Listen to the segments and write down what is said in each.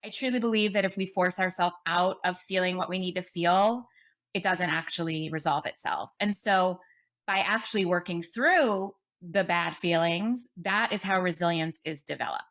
I truly believe that if we force ourselves out of feeling what we need to feel, it doesn't actually resolve itself. And so by actually working through the bad feelings, that is how resilience is developed.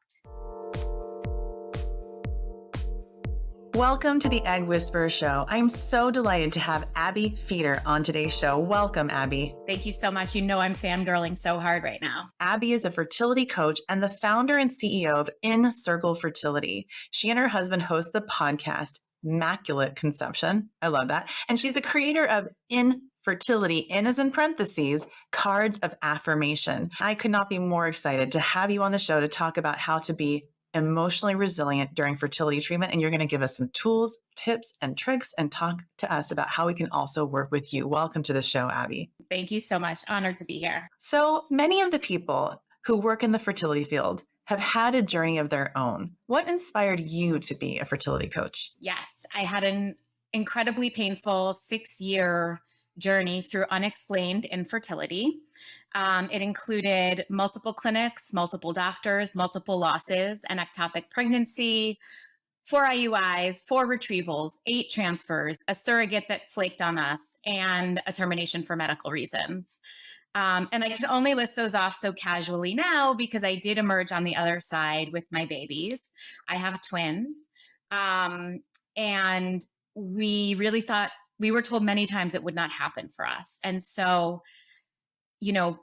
Welcome to the Egg Whisperer Show. I'm so delighted to have Abby Feeder on today's show. Welcome, Abby. Thank you so much. You know, I'm fangirling so hard right now. Abby is a fertility coach and the founder and CEO of In Circle Fertility. She and her husband host the podcast Immaculate Conception. I love that. And she's the creator of Infertility, in as in parentheses, cards of affirmation. I could not be more excited to have you on the show to talk about how to be emotionally resilient during fertility treatment. And you're going to give us some tools, tips, and tricks and talk to us about how we can also work with you. Welcome to the show, Abby. Thank you so much. Honored to be here. So many of the people who work in the fertility field have had a journey of their own. What inspired you to be a fertility coach? Yes, I had an incredibly painful 6-year journey through unexplained infertility. It included multiple clinics, multiple doctors, multiple losses, an ectopic pregnancy, 4 IUIs, 4 retrievals, 8 transfers, a surrogate that flaked on us, and a termination for medical reasons. And I can only list those off so casually now because I did emerge on the other side with my babies. I have twins. Um, and we really thought, we were told many times it would not happen for us. And so, you know,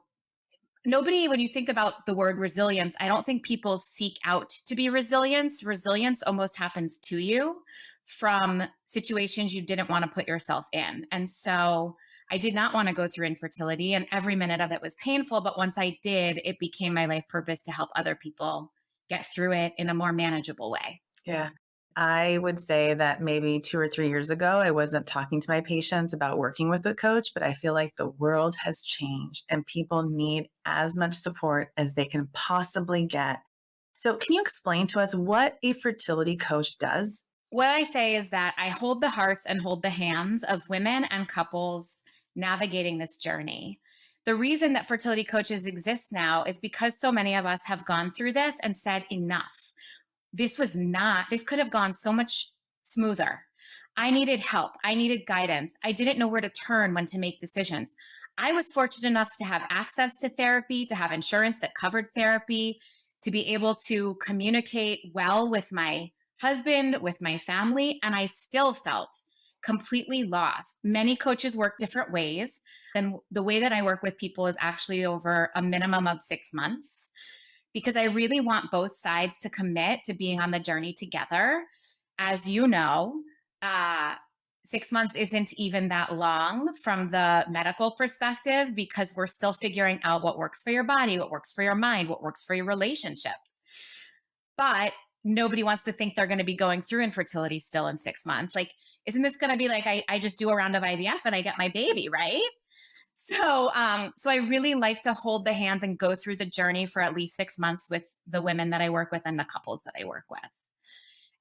nobody, when you think about the word resilience, I don't think people seek out to be resilience. Resilience almost happens to you from situations you didn't want to put yourself in. And so I did not want to go through infertility, and every minute of it was painful. But once I did, it became my life purpose to help other people get through it in a more manageable way. Yeah. I would say that maybe 2 or 3 years ago, I wasn't talking to my patients about working with a coach, but I feel like the world has changed and people need as much support as they can possibly get. So, can you explain to us what a fertility coach does? What I say is that I hold the hearts and hold the hands of women and couples navigating this journey. The reason that fertility coaches exist now is because so many of us have gone through this and said, enough. This could have gone so much smoother. I needed help. I needed guidance. I didn't know where to turn when to make decisions. I was fortunate enough to have access to therapy, to have insurance that covered therapy, to be able to communicate well with my husband, with my family, and I still felt completely lost. Many coaches work different ways. And the way that I work with people is actually over a minimum of 6 months because I really want both sides to commit to being on the journey together. As you know, uh, 6 months isn't even that long from the medical perspective because we're still figuring out what works for your body, what works for your mind, what works for your relationships. But nobody wants to think they're going to be going through infertility still in 6 months. Like, isn't this going to be like I just do a round of IVF and I get my baby, right? So I really like to hold the hands and go through the journey for at least 6 months with the women that I work with and the couples that I work with.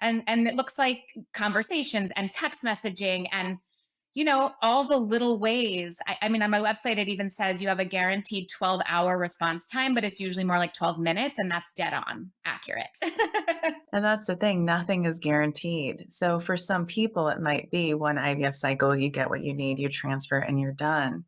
And it looks like conversations and text messaging and all the little ways. I mean, on my website it even says you have a guaranteed 12-hour response time, but it's usually more like 12 minutes, and that's dead on accurate. And that's the thing, nothing is guaranteed. So, for some people, it might be one IVF cycle, you get what you need, you transfer, and you're done.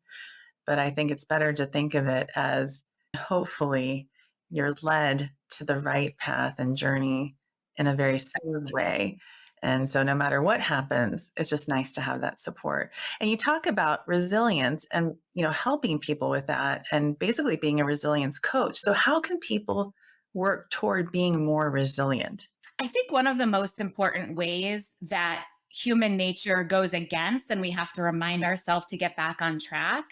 But I think it's better to think of it as hopefully you're led to the right path and journey in a very smooth way. And so no matter what happens, it's just nice to have that support. And you talk about resilience and, helping people with that and basically being a resilience coach. So how can people work toward being more resilient? I think one of the most important ways that human nature goes against, and we have to remind ourselves to get back on track,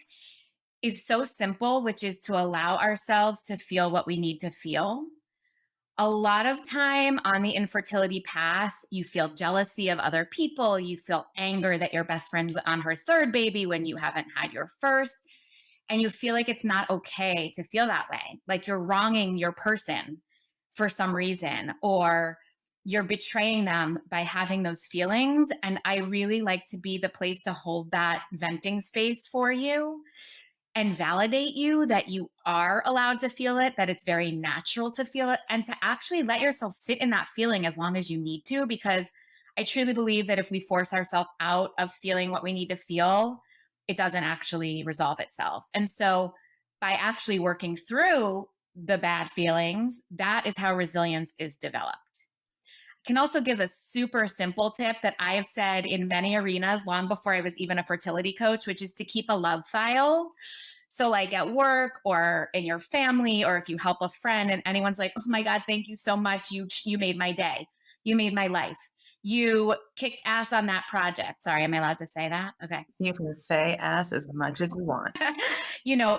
is so simple, which is to allow ourselves to feel what we need to feel. A lot of time on the infertility path, you feel jealousy of other people. You feel anger that your best friend's on her third baby when you haven't had your first. And you feel like it's not okay to feel that way, like you're wronging your person for some reason, or you're betraying them by having those feelings. And I really like to be the place to hold that venting space for you and validate you that you are allowed to feel it, that it's very natural to feel it, and to actually let yourself sit in that feeling as long as you need to. Because I truly believe that if we force ourselves out of feeling what we need to feel, it doesn't actually resolve itself. And so by actually working through the bad feelings, that is how resilience is developed. Can also give a super simple tip that I have said in many arenas long before I was even a fertility coach, which is to keep a love file. So, like at work or in your family, or if you help a friend and anyone's like, "Oh my God, thank you so much. You made my day. You made my life. You kicked ass on that project." Sorry, am I allowed to say that? Okay. You can say ass as much as you want.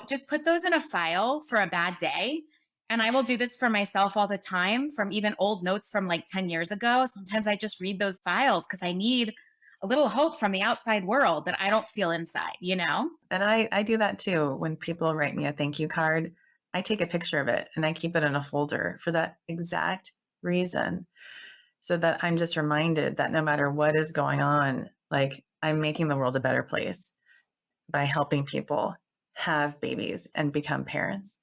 Just put those in a file for a bad day. And I will do this for myself all the time, from even old notes from like 10 years ago. Sometimes I just read those files because I need a little hope from the outside world that I don't feel inside? And I do that too. When people write me a thank you card, I take a picture of it and I keep it in a folder for that exact reason. So that I'm just reminded that no matter what is going on, like I'm making the world a better place by helping people have babies and become parents.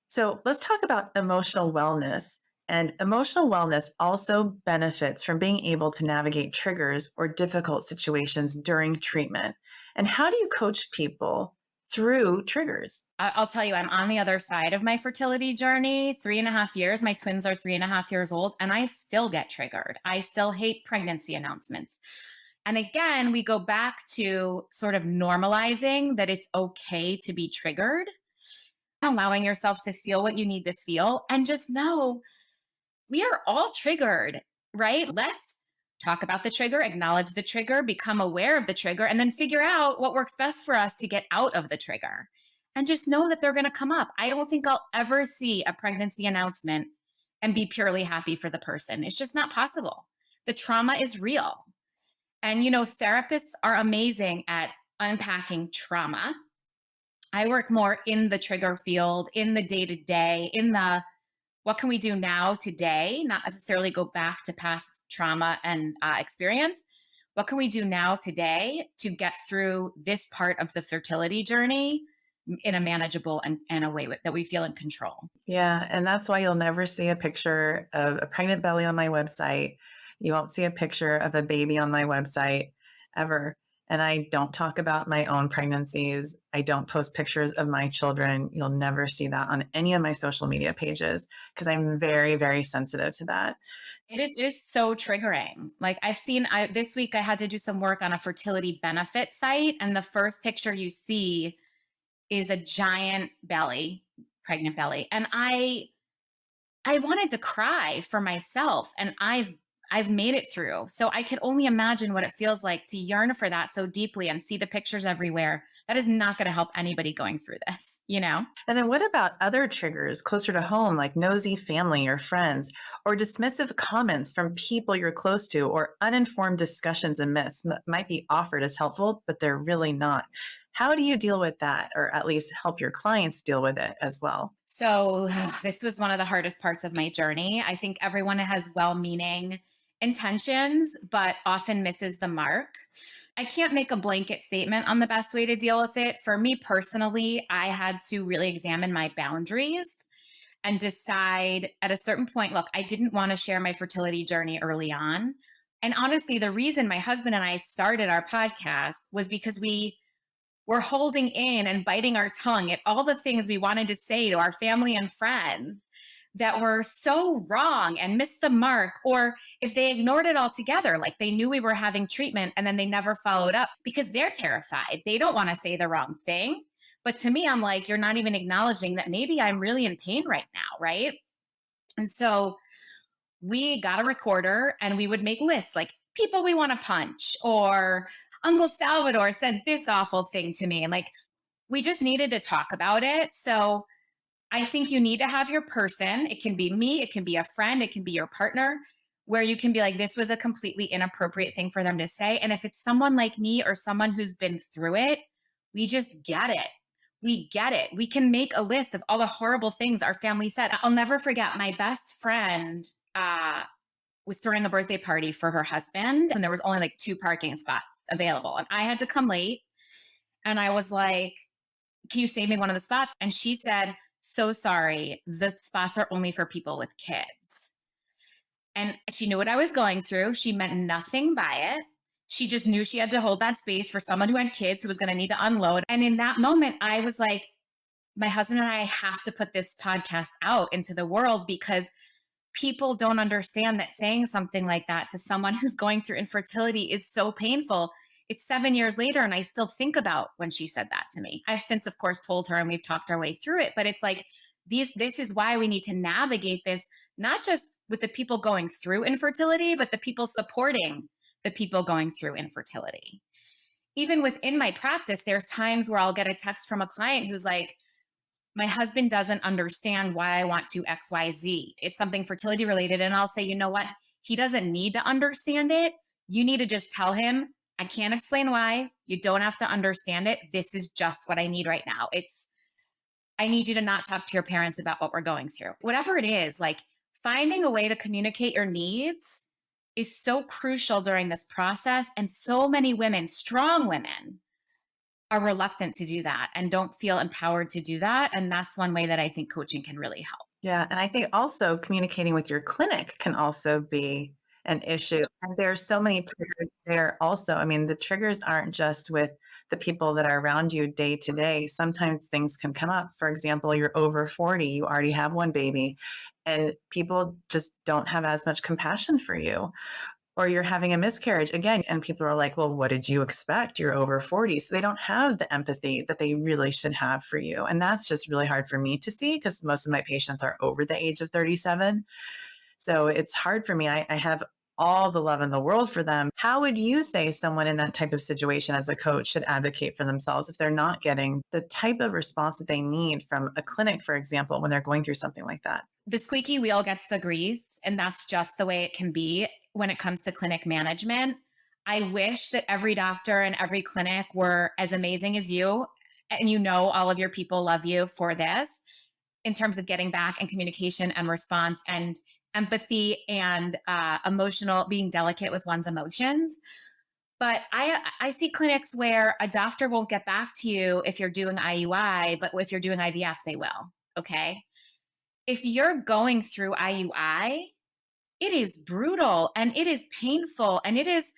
So let's talk about emotional wellness. And emotional wellness also benefits from being able to navigate triggers or difficult situations during treatment. And how do you coach people through triggers? I'll tell you, I'm on the other side of my fertility journey. 3.5 years. My twins are 3.5 years old, and I still get triggered. I still hate pregnancy announcements. And again, we go back to sort of normalizing that it's okay to be triggered, allowing yourself to feel what you need to feel, and just know we are all triggered, right? Let's talk about the trigger, acknowledge the trigger, become aware of the trigger, and then figure out what works best for us to get out of the trigger. And just know that they're going to come up. I don't think I'll ever see a pregnancy announcement and be purely happy for the person. It's just not possible. The trauma is real. And, therapists are amazing at unpacking trauma. I work more in the trigger field, in the day to day, in the what can we do now today, not necessarily go back to past trauma and experience. What can we do now today to get through this part of the fertility journey in a manageable and a way that we feel in control? Yeah, and that's why you'll never see a picture of a pregnant belly on my website. You won't see a picture of a baby on my website ever. And I don't talk about my own pregnancies. I don't post pictures of my children. You'll never see that on any of my social media pages because I'm very, very sensitive to that. It is so triggering. Like this week I had to do some work on a fertility benefit site, and the first picture you see is a giant belly, pregnant belly. And I wanted to cry for myself, and I've made it through. So I could only imagine what it feels like to yearn for that so deeply and see the pictures everywhere. That is not going to help anybody going through this? And then what about other triggers closer to home, like nosy family or friends, or dismissive comments from people you're close to, or uninformed discussions and myths that might be offered as helpful, but they're really not? How do you deal with that, or at least help your clients deal with it as well? So this was one of the hardest parts of my journey. I think everyone has well-meaning intentions, but often misses the mark. I can't make a blanket statement on the best way to deal with it. For me personally, I had to really examine my boundaries and decide at a certain point, look, I didn't want to share my fertility journey early on. And honestly, the reason my husband and I started our podcast was because we were holding in and biting our tongue at all the things we wanted to say to our family and friends that were so wrong and missed the mark, or if they ignored it altogether, like they knew we were having treatment and then they never followed up because they're terrified. They don't want to say the wrong thing. But to me, I'm like, you're not even acknowledging that maybe I'm really in pain right now. Right. And so we got a recorder and we would make lists like people we want to punch, or Uncle Salvador said this awful thing to me. And like, we just needed to talk about it. So I think you need to have your person. It can be me, it can be a friend, it can be your partner, where you can be like, this was a completely inappropriate thing for them to say. And if it's someone like me or someone who's been through it, we just get it. We get it. We can make a list of all the horrible things our family said. I'll never forget my best friend was throwing a birthday party for her husband, and there was only like 2 parking spots available. And I had to come late. And I was like, can you save me one of the spots? And she said, so sorry, the spots are only for people with kids. And she knew what I was going through. She meant nothing by it. She just knew she had to hold that space for someone who had kids who was going to need to unload. And in that moment, I was like, my husband and I have to put this podcast out into the world because people don't understand that saying something like that to someone who's going through infertility is so painful. It's 7 years later, and I still think about when she said that to me. I've since, of course, told her and we've talked our way through it, but it's like this is why we need to navigate this, not just with the people going through infertility, but the people supporting the people going through infertility. Even within my practice, there's times where I'll get a text from a client who's like, my husband doesn't understand why I want to XYZ. It's something fertility related. And I'll say, you know what? He doesn't need to understand it. You need to just tell him, I can't explain why. You don't have to understand it. This is just what I need right now. I need you to not talk to your parents about what we're going through. Whatever it is, like finding a way to communicate your needs is so crucial during this process. And so many women, strong women, are reluctant to do that and don't feel empowered to do that. And that's one way that I think coaching can really help. Yeah, and I think also communicating with your clinic can also be an issue. And there's so many triggers there also. I mean, the triggers aren't just with the people that are around you day to day. Sometimes things can come up. For example, you're over 40, you already have one baby, and people just don't have as much compassion for you. Or you're having a miscarriage again, and people are like, well, what did you expect? You're over 40. So they don't have the empathy that they really should have for you. And that's just really hard for me to see because most of my patients are over the age of 37. So it's hard for me. I have all the love in the world for them. How would you say someone in that type of situation as a coach should advocate for themselves if they're not getting the type of response that they need from a clinic, for example, when they're going through something like that? The squeaky wheel gets the grease, and that's just the way it can be when it comes to clinic management. I wish that every doctor and every clinic were as amazing as you, and you know all of your people love you for this in terms of getting back and communication and response and empathy and emotional, being delicate with one's emotions. But I see clinics where a doctor won't get back to you if you're doing IUI, but if you're doing IVF, they will. Okay. If you're going through IUI, it is brutal and it is painful and it is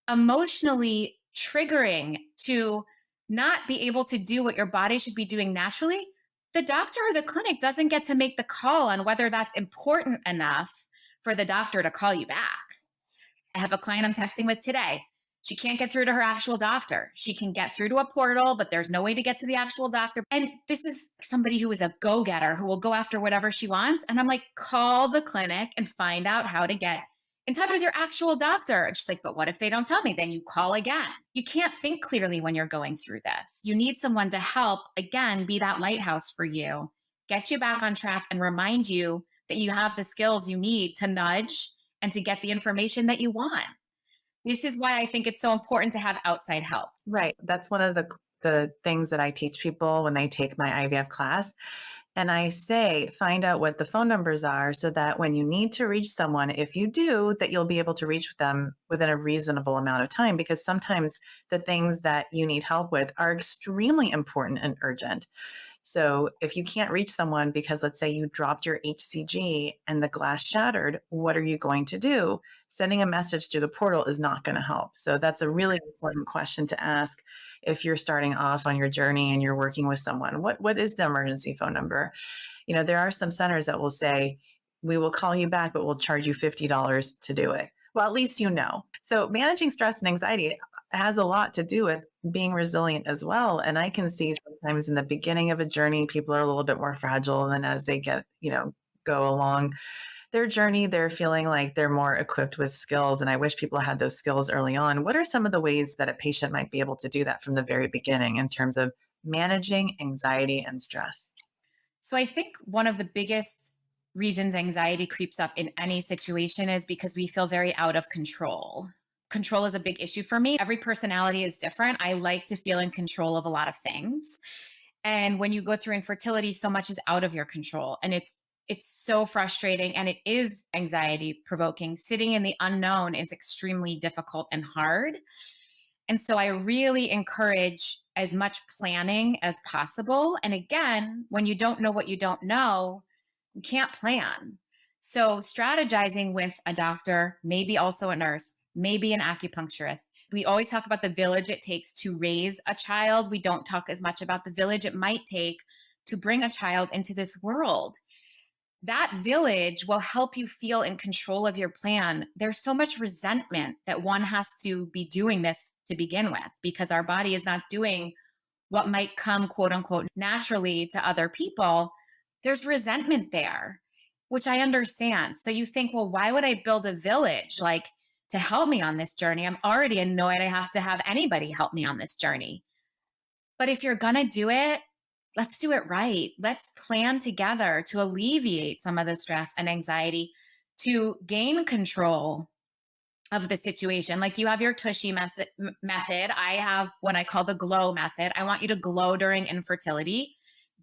emotionally triggering to not be able to do what your body should be doing naturally. The doctor or the clinic doesn't get to make the call on whether that's important enough for the doctor to call you back. I have a client I'm texting with today. She can't get through to her actual doctor. She can get through to a portal, but there's no way to get to the actual doctor. And this is somebody who is a go getter who will go after whatever she wants. And I'm like, call the clinic and find out how to get in touch with your actual doctor. And she's like, but what if they don't tell me? Then you call again. You can't think clearly when you're going through this. You need someone to help, again, be that lighthouse for you, get you back on track, and remind you that you have the skills you need to nudge and to get the information that you want. This is why I think it's so important to have outside help. Right. That's one of the things that I teach people when they take my IVF class. And I say, find out what the phone numbers are so that when you need to reach someone, if you do, that you'll be able to reach them within a reasonable amount of time. Because sometimes the things that you need help with are extremely important and urgent. So if you can't reach someone because let's say you dropped your HCG and the glass shattered, what are you going to do? Sending a message through the portal is not going to help. So that's a really important question to ask if you're starting off on your journey and you're working with someone. What is the emergency phone number? You know, there are some centers that will say, we will call you back, but we'll charge you $50 to do it. Well, at least you know. So managing stress and anxiety has a lot to do with being resilient as well. And I can see sometimes in the beginning of a journey, people are a little bit more fragile. And then as they get, go along their journey, they're feeling like they're more equipped with skills. And I wish people had those skills early on. What are some of the ways that a patient might be able to do that from the very beginning in terms of managing anxiety and stress? So I think one of the biggest reasons anxiety creeps up in any situation is because we feel very out of control. Control is a big issue for me. Every personality is different. I like to feel in control of a lot of things. And when you go through infertility, so much is out of your control. And it's so frustrating and it is anxiety provoking. Sitting in the unknown is extremely difficult and hard. And so I really encourage as much planning as possible. And again, when you don't know what you don't know, you can't plan. So strategizing with a doctor, maybe also a nurse, maybe an acupuncturist. We always talk about the village it takes to raise a child. We don't talk as much about the village it might take to bring a child into this world. That village will help you feel in control of your plan. There's so much resentment that one has to be doing this to begin with because our body is not doing what might come, quote unquote, naturally to other people. There's resentment there, which I understand. So you think, well, why would I build a village like to help me on this journey? I'm already annoyed I have to have anybody help me on this journey. But if you're going to do it, let's do it right. Let's plan together to alleviate some of the stress and anxiety to gain control of the situation. Like you have your Tushy method. I have what I call the glow method. I want you to glow during infertility.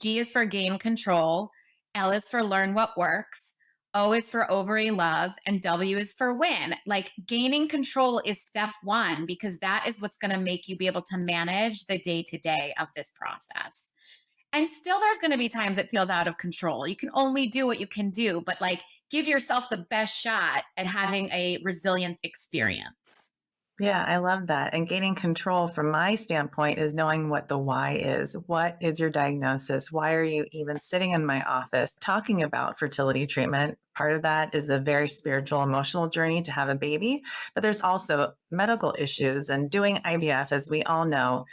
G is for gain control. L is for learn what works. O is for ovary love. And W is for win. Like gaining control is step one, because that is what's going to make you be able to manage the day to day of this process. And still, there's going to be times it feels out of control. You can only do what you can do, but like give yourself the best shot at having a resilient experience. Yeah, I love that. And gaining control from my standpoint is knowing what the why is. What is your diagnosis? Why are you even sitting in my office talking about fertility treatment? Part of that is a very spiritual, emotional journey to have a baby, but there's also medical issues. And doing IVF, as we all know,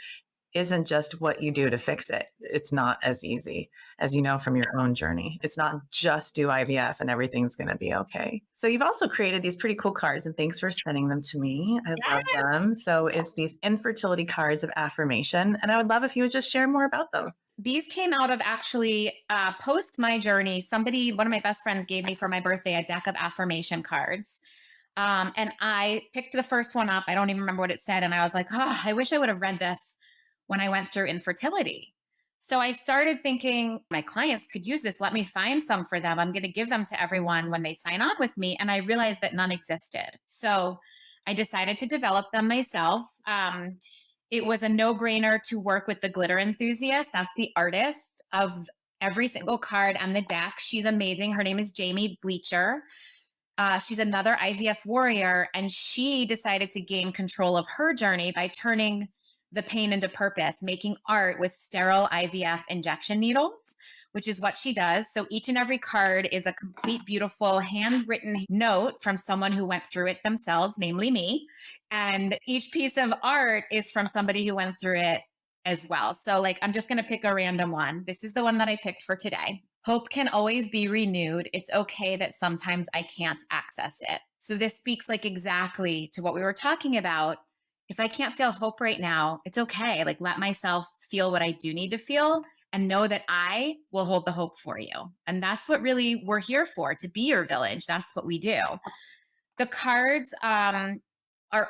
isn't just what you do to fix it. It's not as easy as you know from your own journey. It's not just do IVF and everything's going to be okay. So you've also created these pretty cool cards, and thanks for sending them to me. I love them. So it's these infertility cards of affirmation, and I would love if you would just share more about them. These came out of actually post my journey. Somebody, one of my best friends, gave me for my birthday a deck of affirmation cards. And I picked the first one up. I don't even remember what it said. And I was like, oh, I wish I would have read this when I went through infertility. So I started thinking my clients could use this. Let me find some for them. I'm going to give them to everyone when they sign on with me. And I realized that none existed. So I decided to develop them myself. It was a no-brainer to work with the Glitter Enthusiast. That's the artist of every single card and the deck. She's amazing. Her name is Jamie Bleacher. She's another IVF warrior, and she decided to gain control of her journey by turning the pain into purpose, making art with sterile IVF injection needles, which is what she does. So each and every card is a complete, beautiful, handwritten note from someone who went through it themselves, namely me. And each piece of art is from somebody who went through it as well. So like, I'm just going to pick a random one. This is the one that I picked for today. Hope can always be renewed. It's okay that sometimes I can't access it. So this speaks like exactly to what we were talking about. If I can't feel hope right now, it's okay. Like let myself feel what I do need to feel and know that I will hold the hope for you. And that's what really we're here for, to be your village. That's what we do. The cards are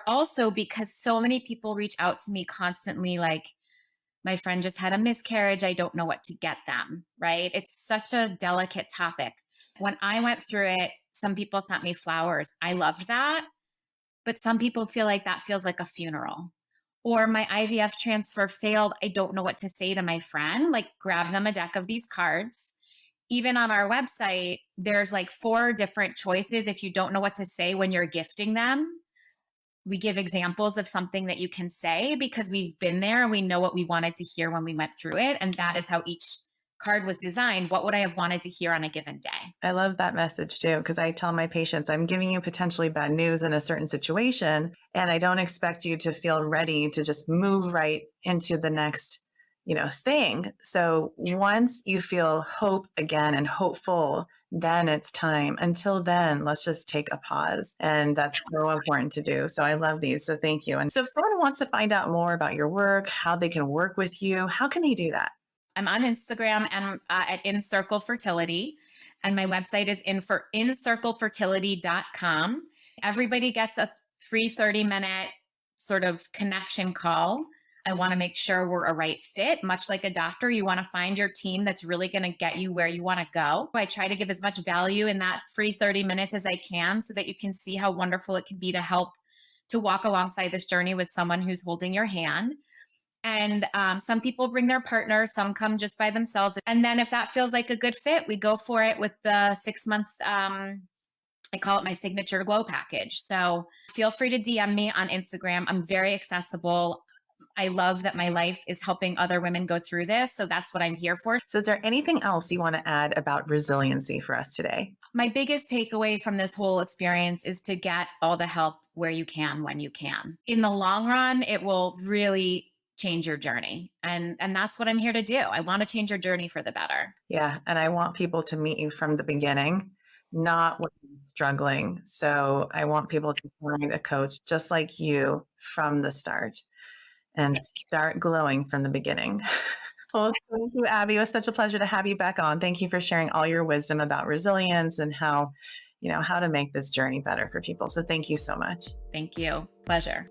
also because so many people reach out to me constantly like, my friend just had a miscarriage. I don't know what to get them, right? It's such a delicate topic. When I went through it, some people sent me flowers. I loved that. But some people feel like that feels like a funeral. Or my IVF transfer failed. I don't know what to say to my friend. Like grab them a deck of these cards. Even on our website, there's like 4 different choices if you don't know what to say when you're gifting them. We give examples of something that you can say because we've been there and we know what we wanted to hear when we went through it. And that is how each card was designed. What would I have wanted to hear on a given day? I love that message too, because I tell my patients, I'm giving you potentially bad news in a certain situation, and I don't expect you to feel ready to just move right into the next, thing. So once you feel hope again and hopeful, then it's time. Until then, let's just take a pause. And that's so important to do. So I love these. So thank you. And so if someone wants to find out more about your work, how they can work with you, how can they do that? I'm on Instagram and at InCircle Fertility, and my website is incirclefertility.com. Everybody gets a free 30-minute sort of connection call. I want to make sure we're a right fit. Much like a doctor, you want to find your team that's really going to get you where you want to go. I try to give as much value in that free 30 minutes as I can so that you can see how wonderful it can be to help to walk alongside this journey with someone who's holding your hand. And some people bring their partner, some come just by themselves. And then if that feels like a good fit, we go for it with the 6 months. I call it my signature glow package. So feel free to DM me on Instagram. I'm very accessible. I love that my life is helping other women go through this. So that's what I'm here for. So is there anything else you want to add about resiliency for us today? My biggest takeaway from this whole experience is to get all the help where you can, when you can. In the long run, it will really change your journey. And that's what I'm here to do. I want to change your journey for the better. Yeah. And I want people to meet you from the beginning, not when you're struggling. So I want people to find a coach just like you from the start and start glowing from the beginning. Well, thank you, Abby. It was such a pleasure to have you back on. Thank you for sharing all your wisdom about resilience and how to make this journey better for people. So thank you so much. Thank you. Pleasure.